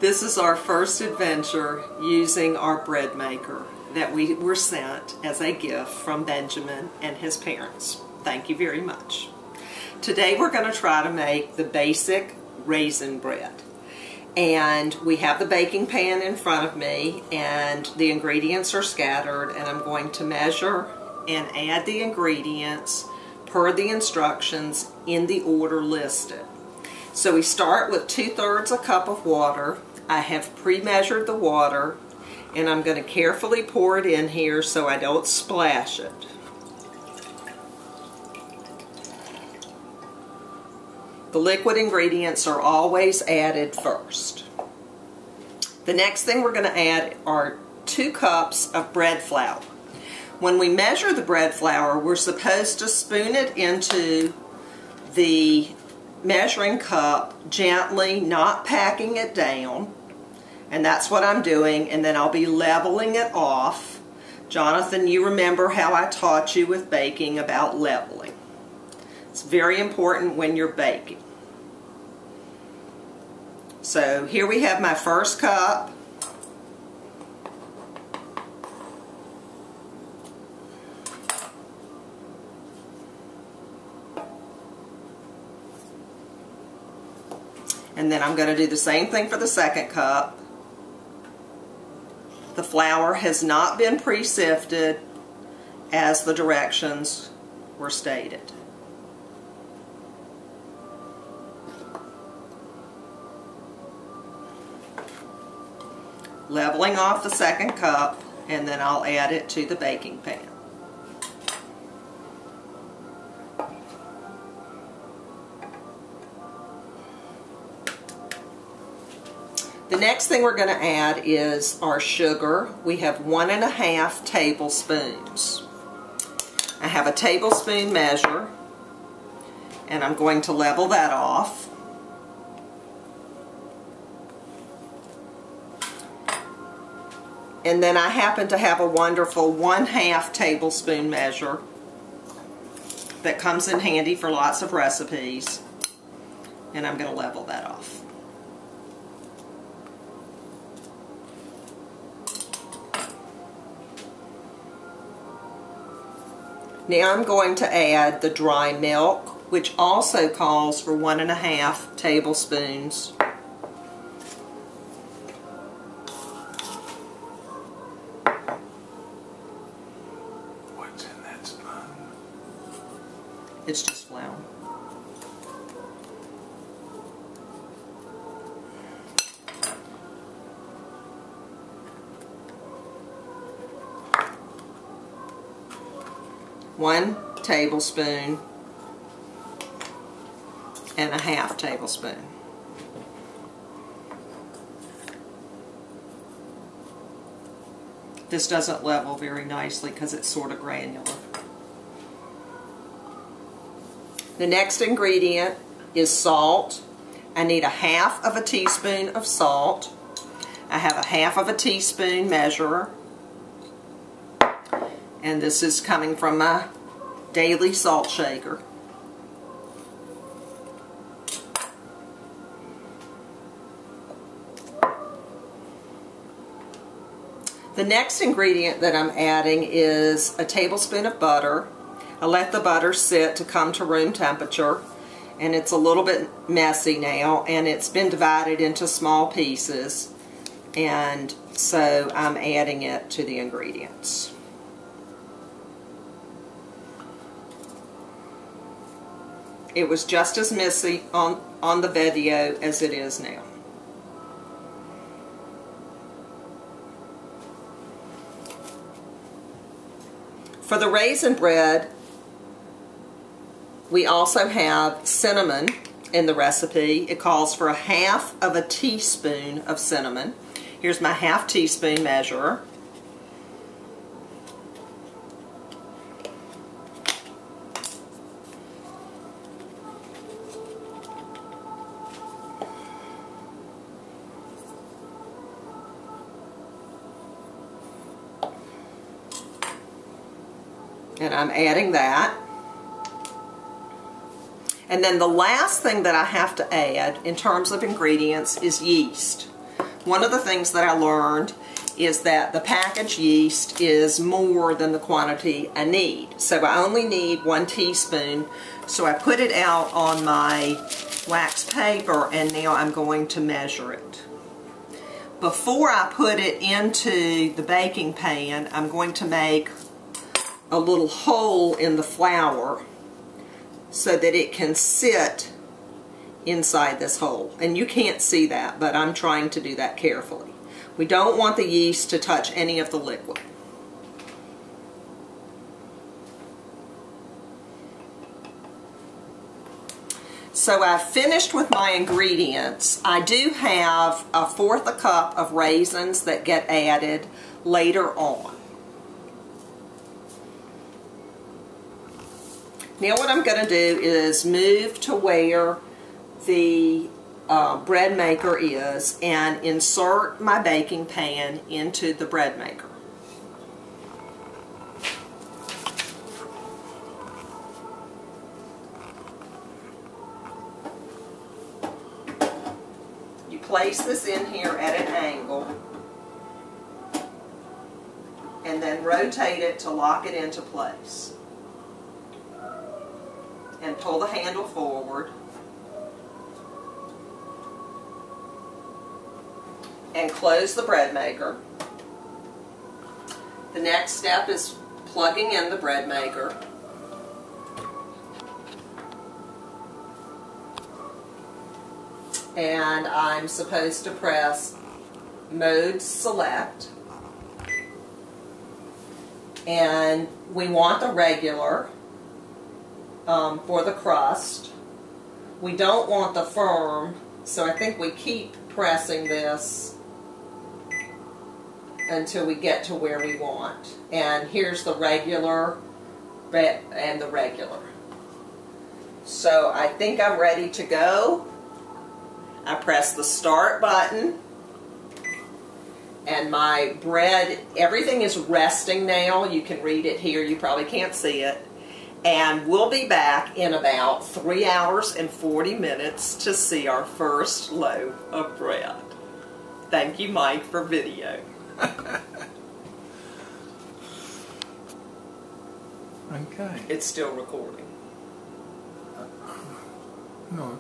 This is our first adventure using our bread maker that we were sent as a gift from Benjamin and his parents. Thank you very much. Today we're going to try to make the basic raisin bread. And we have the baking pan in front of me and the ingredients are scattered, and I'm going to measure and add the ingredients per the instructions in the order listed. So we start with 2/3 a cup of water. I have pre-measured the water and I'm going to carefully pour it in here so I don't splash it. The liquid ingredients are always added first. The next thing we're going to add are 2 cups of bread flour. When we measure the bread flour, we're supposed to spoon it into the measuring cup gently, not packing it down. And that's what I'm doing, and then I'll be leveling it off. Jonathan, you remember how I taught you with baking about leveling. It's very important when you're baking. So here we have my first cup. And then I'm going to do the same thing for the second cup. The flour has not been pre-sifted as the directions were stated. Leveling off the second cup, and then I'll add it to the baking pan. The next thing we're going to add is our sugar. We have 1½ tablespoons. I have a tablespoon measure, and I'm going to level that off. And then I happen to have a wonderful 1/2 tablespoon measure that comes in handy for lots of recipes, and I'm going to level that off. Now I'm going to add the dry milk, which also calls for 1½ tablespoons. What's in that spoon? It's just flour. One tablespoon and a half tablespoon. This doesn't level very nicely because it's sort of granular. The next ingredient is salt. I need 1/2 teaspoon of salt. I have 1/2 teaspoon measurer. And this is coming from my daily salt shaker. The next ingredient that I'm adding is a tablespoon of butter. I let the butter sit to come to room temperature, and it's a little bit messy now, and it's been divided into small pieces, and so I'm adding it to the ingredients. It was just as messy on the video as it is now. For the raisin bread, we also have cinnamon in the recipe. It calls for 1/2 teaspoon of cinnamon. Here's my 1/2 teaspoon measurer. And I'm adding that. And then the last thing that I have to add in terms of ingredients is yeast. One of the things that I learned is that the packaged yeast is more than the quantity I need. So I only need 1 teaspoon. So I put it out on my wax paper, and now I'm going to measure it. Before I put it into the baking pan, I'm going to make a little hole in the flour so that it can sit inside this hole. And you can't see that, but I'm trying to do that carefully. We don't want the yeast to touch any of the liquid. So I've finished with my ingredients. I do have 1/4 cup of raisins that get added later on. Now what I'm going to do is move to where the bread maker is and insert my baking pan into the bread maker. You place this in here at an angle and then rotate it to lock it into place. And pull the handle forward and close the bread maker. The next step is plugging in the bread maker. And I'm supposed to press Mode Select. And we want the regular for the crust. We don't want the firm, so I think we keep pressing this until we get to where we want. And here's the regular and the regular. So I think I'm ready to go. I press the start button and my bread, everything is resting now. You can read it here, you probably can't see it. And we'll be back in about 3 hours and 40 minutes to see our first loaf of bread. Thank you, Mike, for video. Okay. It's still recording. No.